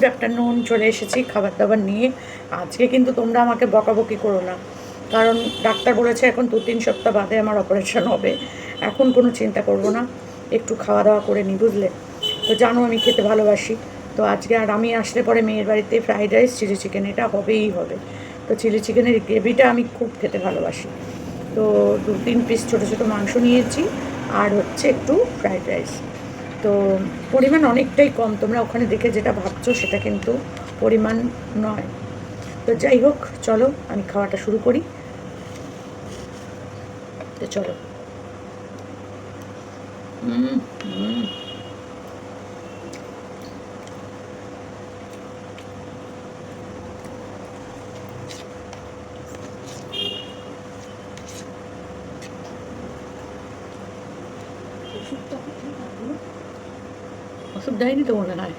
Good afternoon, চলে এসেছি খাবার দাবার নিয়ে। আজকে কিন্তু তোমরা আমাকে বকাবকি করো না, কারণ ডাক্তার বলেছে এখন 2-3 সপ্তাহ বাদে আমার অপারেশন হবে। এখন কোনো চিন্তা করব না, একটু খাওয়া দাওয়া করে নিই, বুঝলে? তো জানো আমি খেতে ভালোবাসি। তো আজকে আর আমি আসলে পরে মেয়ের বাড়িতে ফ্রাইড রাইস, চিলি চিকেন এটা হবেই হবে। তো চিলি চিকেনের গ্রেভিটা আমি খুব খেতে ভালোবাসি। তো 2-3 পিস ছোটো ছোটো মাংস নিয়েছি, আর হচ্ছে একটু ফ্রাইড রাইস। তো পরিমাণ অনেকটাই কম, তোমরা ওখানে দেখে যেটা ভাবছো সেটা কিন্তু পরিমাণ নয়। তো যাই হোক, চলো আমি খাওয়াটা শুরু করি। তো চলো। হুম হুম ওষুধ দেয়নি তো মনে হয়,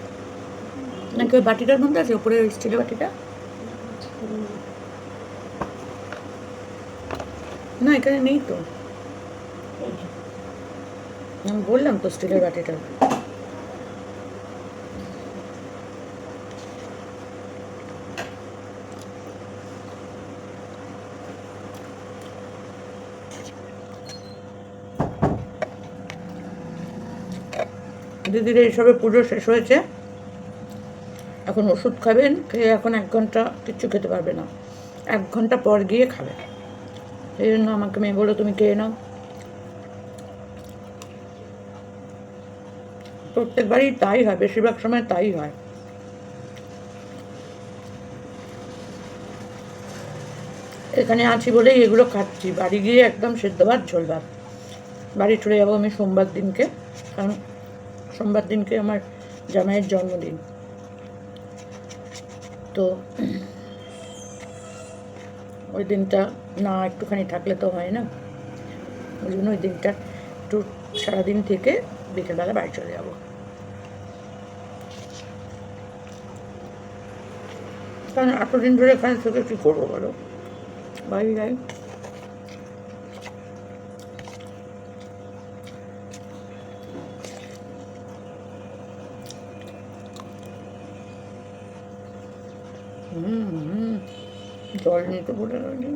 নাকি ওই বাটিটার মধ্যে আছে, ওপরে ওই স্টিলের বাটিটা? না, এখানে নেই তো। আমি বললাম তো স্টিলের বাটিটা। দিদির এইসবে পুজো শেষ হয়েছে, এখন ওষুধ খাবেন, খেয়ে এখন 1 ঘন্টা কিচ্ছু খেতে পারবে না, 1 ঘন্টা পর গিয়ে খাবে। এই জন্য আমাকে মেয়ে বললো তুমি খেয়ে নাও। প্রত্যেকবারই তাই হয়, বেশিরভাগ সময় তাই হয়। এখানে আছি বলেই এগুলো খাচ্ছি, বাড়ি গিয়ে একদম সেদ্ধ ভাত ঝোল ভাত। বাড়ি চলে যাবো আমি সোমবার দিনকে, কারণ সোমবার দিনকে আমার জামাইয়ের জন্মদিন। তো ওই দিনটা না একটুখানি থাকলে তো হয় না, ওই জন্য ওই দিনটা একটু সারাদিন থেকে বিকেলবেলা বাড়ি চলে যাবো। কারণ এতদিন ধরে এখানে থেকে কী করবো বলো, বাড়ি যাই। জল নিতে বলে রয়েছি।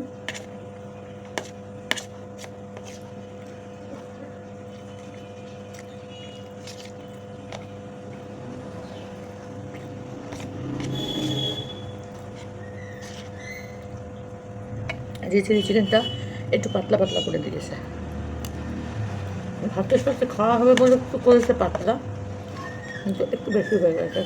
যে চিলি চিকেনটা একটু পাতলা পাতলা করে দিয়েছে, ভাতের সাথে খাওয়া হবে বলে একটু করেছে পাতলা, কিন্তু একটু বেশি হয়ে গেছে।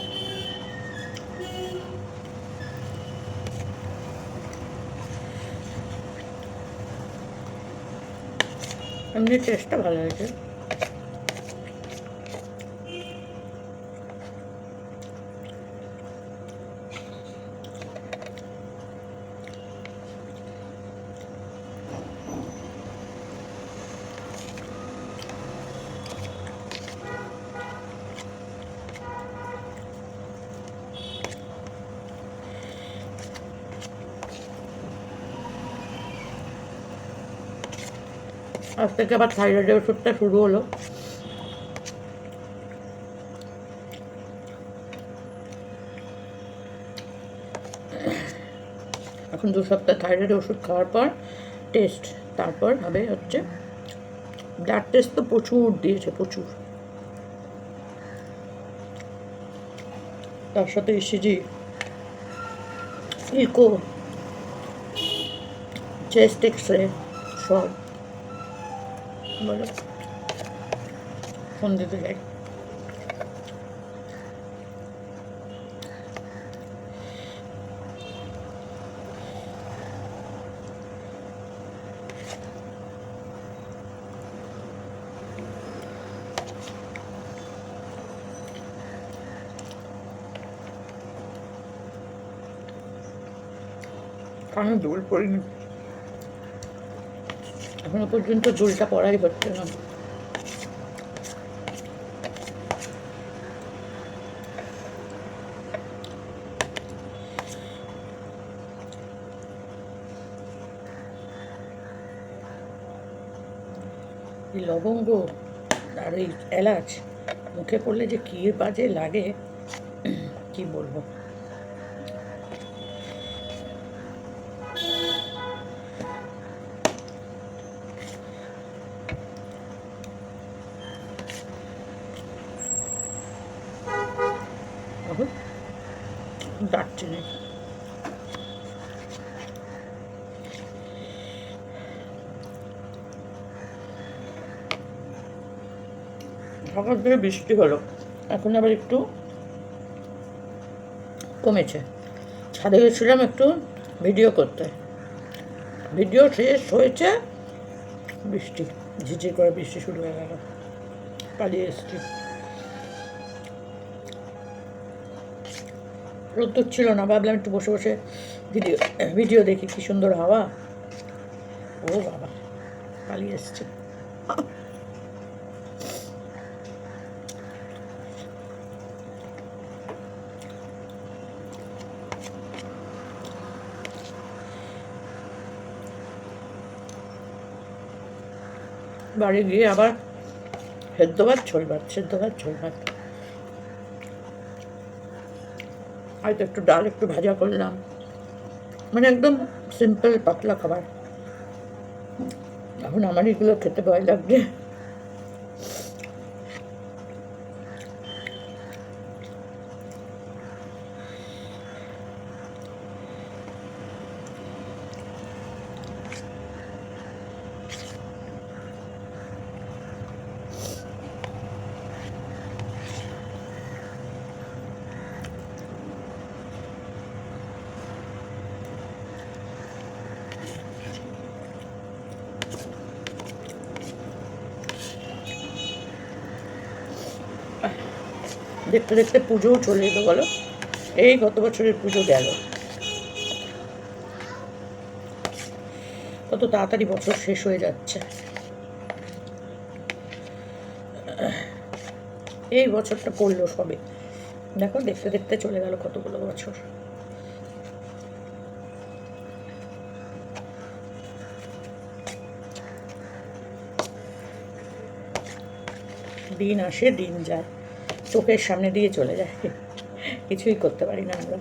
এমনি টেস্টটা ভালো হয়েছে। আজ থেকে আবার থাইরয়েডের ওষুধটা শুরু হলো। এখন 2 সপ্তাহ থাইরয়েডের ওষুধ খাওয়ার পর টেস্ট, তারপর হবে হচ্ছে ব্লাড টেস্ট। তো প্রচুর দিয়েছে, প্রচুর। তার সাথে ইসিজি, ইকো, চেস্ট এক্স-রে সব। বলো, ফোন দিতে যাই। কারণ দোল পড়িনি এখনো পর্যন্ত, দোলটা পড়াই হচ্ছে না। এই লবঙ্গ আর এই এলাচ মুখে পড়লে যে কী বাজে লাগে। কি বলবো। দারচিনি সকাল থেকে বৃষ্টি হলো, এখন আবার একটু কমেছে। ছাদে গেছিলাম একটু ভিডিও করতে, ভিডিও শেষ হয়েছে, বৃষ্টি ঝিঝির করে বৃষ্টি শুরু হয়ে গেল, পালিয়ে এসছি। রোদ্দুর ছিল না, ভাবলাম একটু বসে বসে ভিডিও দেখি, কি সুন্দর হাওয়া। ও বাবা, পালিয়ে এসছে। বাড়ি গিয়ে আবার সেদ্ধ ভাত ঝোল ভাত, সেদ্ধ ভাত ঝোল ভাত, হয়তো একটু ডাল একটু ভাজা করলাম, মানে একদম সিম্পল পাতলা খাবার। এখন আমার এগুলো খেতে ভয় লাগছে। দেখতে দেখতে পুজোও চলে এলো, বলো, এই গত বছরের পুজো গেল। কত তাড়াতাড়ি বছর শেষ হয়ে যাচ্ছে। এই বছরটা পড়লো সবে, দেখো দেখতে দেখতে চলে গেল কতগুলো বছর। দিন আসে দিন যায়, চোখের সামনে দিয়ে চলে যায়, কিছুই করতে পারি না আমরা।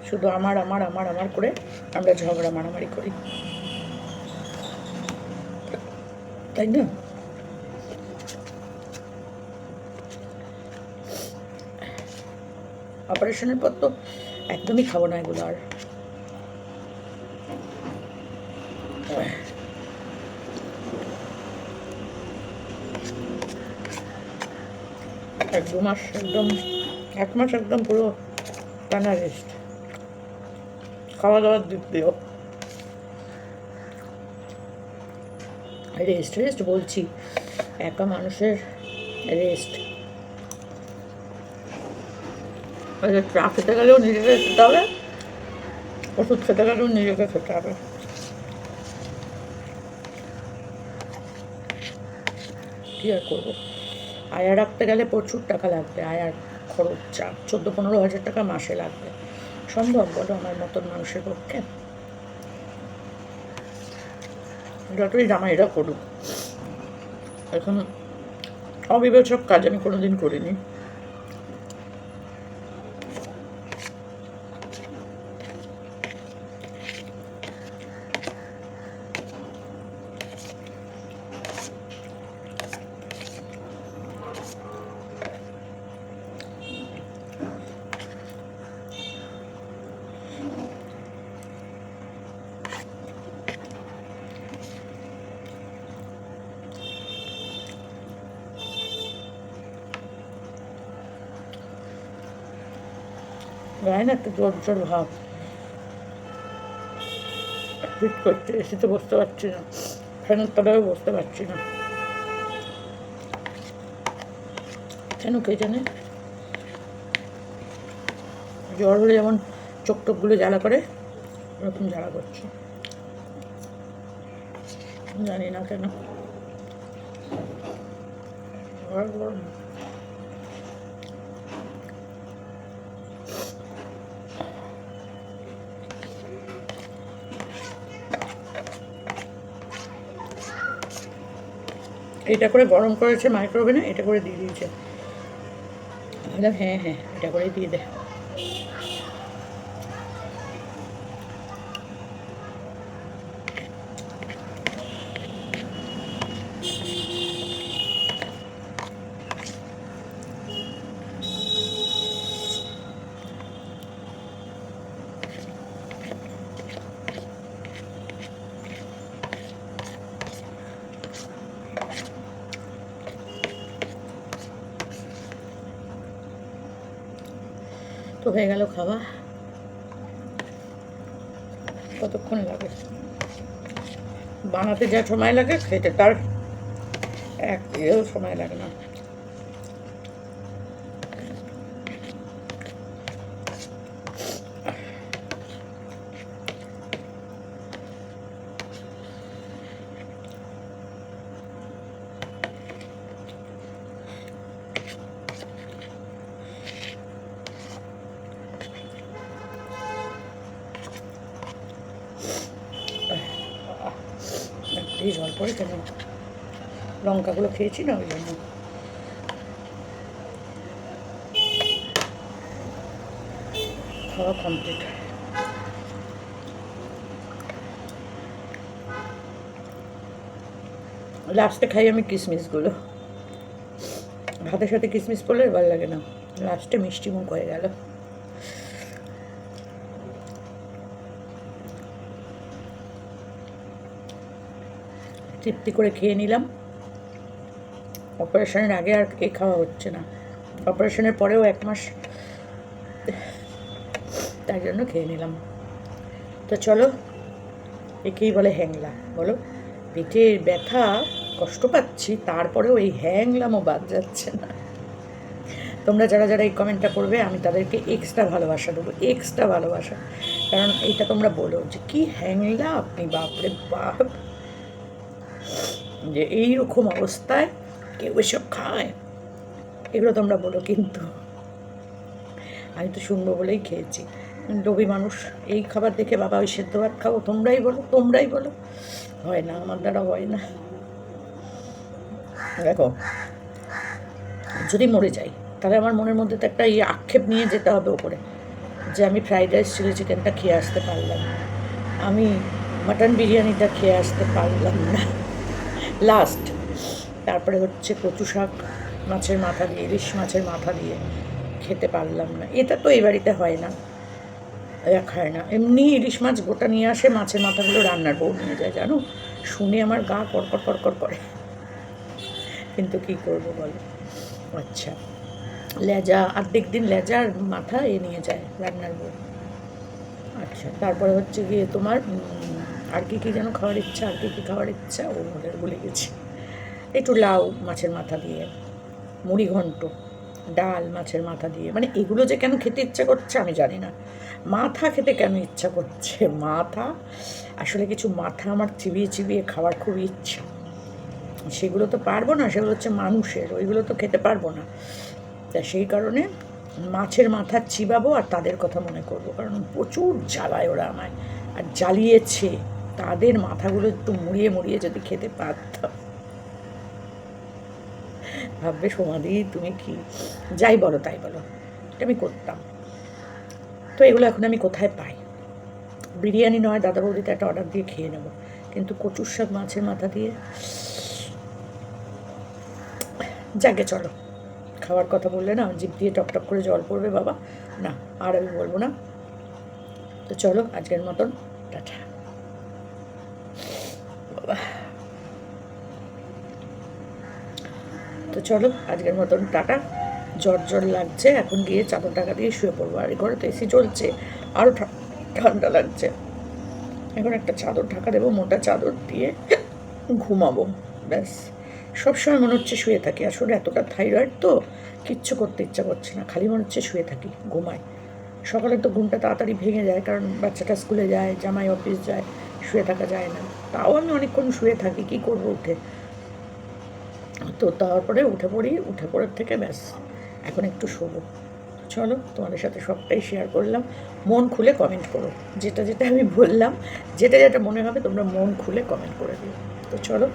শুধু আমার আমার আমার আমার করে আমরা ঝগড়া মারামারি করি, তাই না? অপারেশনের পর তো একদমই খাবো না এগুলো আর। এক দু মাস একদম, এক মাস একদম পুরো টানা রেস্ট, খাওয়া দাওয়ার দিক দিয়েও রেস্ট। রেস্ট বলছি, একা মানুষের রেস্ট। চা খেতে গেলেও নিজেকে খেতে হবে, ওষুধ খেতে গেলেও নিজেকে খেতে হবে। কী আর করবো, আয়া রাখতে গেলে প্রচুর টাকা লাগবে, আয়ার খরচ 14-15 হাজার টাকা মাসে লাগবে। সম্ভব বলো আমার মতন মানুষের পক্ষে? যতই জামাইরা করুক, এখন অবিবেচক কাজ আমি কোনোদিন করিনি। গায়ে না একটা জ্বর জ্বর ভাব, ফিট করছে, এসিতে বসতে পারছি না, ফ্যানের তলায়ও বসতে পারছি না, কেন কে জানে। জ্বর হলে যেমন চোখ টোকগুলো জ্বালা করে, ওরকম জ্বালা করছে, জানি না কেন। এটা করে গরম করেছে মাইক্রোওভেনে, এটা করে দিয়ে দিয়েছে, বললাম হ্যাঁ হ্যাঁ এটা করেই দিয়ে দে। তো হয়ে গেল খাওয়া। কতক্ষণ লাগে বানাতে, যা সময় লাগে খেতে তার এক সময় লাগে না। একটাই জল পড়ে কেন, লঙ্কাগুলো খেয়েছি না ওই জন্য। খাওয়া কমপ্লিট। লাস্টে খাই আমি কিশমিশগুলো, ভাতের সাথে কিশমিশ পড়লে ভালো লাগে না, লাস্টে মিষ্টি মুখ হয়ে গেল। তৃপ্তি করে খেয়ে নিলাম। অপারেশনের আগে আর কেক খাওয়া হচ্ছে না, অপারেশনের পরেও 1 মাস, তাই জন্য খেয়ে নিলাম। তো চলো, একেই বলে হ্যাংলা, বলো পেটের ব্যথা, কষ্ট পাচ্ছি, তারপরেও এই হ্যাংলামও বাদ যাচ্ছে না। তোমরা যারা যারা এই কমেন্টটা করবে আমি তাদেরকে এক্সট্রা ভালোবাসা দেবো, এক্সট্রা ভালোবাসা। কারণ এইটা তোমরা বলো যে কি হ্যাংলা আপনি, বাপরে বাপ, যে এইরকম অবস্থায় কেউ এসব খায়, এগুলো তোমরা বলো। কিন্তু আমি তো শুনবো বলেই খেয়েছি, লোভী মানুষ। এই খাবার দেখে বাবা ওই সেদ্ধ ভাত খাবো, তোমরাই বলো, তোমরাই বলো। হয় না, আমার দ্বারা হয় না। দেখো, যদি মরে যাই তাহলে আমার মনের মধ্যে তো একটা আক্ষেপ নিয়ে যেতে হবে ওপরে, যে আমি ফ্রাইড রাইস চিলি চিকেনটা খেয়ে আসতে পারলাম না, আমি মাটন বিরিয়ানিটা খেয়ে আসতে পারলাম না লাস্ট। তারপরে হচ্ছে কচু শাক মাছের মাথা দিয়ে, ইলিশ মাছের মাথা দিয়ে খেতে পারলাম না। এটা তো এই বাড়িতে হয় না, এরা খায় না। এমনি ইলিশ মাছ গোটা নিয়ে আসে, মাছের মাথাগুলো রান্নার বউ নিয়ে যায়, জানো। শুনে আমার গা কড়কড় কড়কড় করে, কিন্তু কী করবো বলো। আচ্ছা, লেজা অর্ধেক দিন লেজার মাথা এ নিয়ে যায় রান্নার বউ। আচ্ছা, তারপরে হচ্ছে গিয়ে তোমার আর কী যেন খাওয়ার ইচ্ছা, আর কী খাওয়ার ইচ্ছা ও ওদের ভুলে গেছি। একটু লাউ মাছের মাথা দিয়ে, মুড়ি ঘন্ট, ডাল মাছের মাথা দিয়ে, মানে এগুলো যে কেন খেতে ইচ্ছা করছে আমি জানি না। মাথা খেতে কেন ইচ্ছা করছে, মাথা আসলে কিছু মাথা আমার চিবিয়ে চিবিয়ে খাওয়ার খুব ইচ্ছা। সেগুলো তো পারবো না, সেগুলো হচ্ছে মানুষের, ওইগুলো তো খেতে পারবো না। তা সেই কারণে মাছের মাথা চিবাবো আর তাদের কথা মনে করবো, কারণ প্রচুর জ্বালায় ওরা আমায়, আর জ্বালিয়েছে। তাদের মাথাগুলো একটু মুড়িয়ে মুড়িয়ে যদি খেতে পারতাম। ভাববে সমাধি তুমি কি যাই বলো তাই বলো, এটা আমি করতাম। তো এগুলো এখন আমি কোথায় পাই? বিরিয়ানি নয়, দাদা বৌদিতে একটা অর্ডার দিয়ে খেয়ে নেবো, কিন্তু কচুর শাক মাছের মাথা দিয়ে, যাকে চলো, খাওয়ার কথা বললে না জিভ দিয়ে টকটক করে জল পড়বে বাবা, না আর আমি বলবো না। তো চলো, আজকের মতন টাটা বাবা। তো চলো, আজকের মতন টাটা। জ্বর লাগছে, এখন গিয়ে চাদর টাকা দিয়ে শুয়ে পড়বো। আর ঘরে তো এসি চলছে, আরও ঠান্ডা লাগছে। এখন একটা চাদর ঢাকা দেবো, মোটা চাদর দিয়ে ঘুমাবো, ব্যাস। সবসময় মনে হচ্ছে শুয়ে থাকি, আসলে এতটা থাইরয়েড তো কিচ্ছু করতে ইচ্ছা করছে না, খালি মনে হচ্ছে শুয়ে থাকি, ঘুমাই। সকালে তো ঘুমটা তাড়াতাড়ি ভেঙে যায়, কারণ বাচ্চাটা স্কুলে যায়, জামাই অফিস যায়, শুয়ে থাকা যায় না। তাও আমি অনেকক্ষণ শুয়ে থাকি, কী করবো উঠে। তো তারপরে উঠে পড়ি, উঠে পড়ার থেকে ব্যাস এখন একটু শোবো। চলো, তোমাদের সাথে সবটাই শেয়ার করলাম। মন খুলে কমেন্ট করো, যেটা যেটা আমি বললাম, যেটা যেটা মনে হবে তোমরা মন খুলে কমেন্ট করে দিও। তো চলো।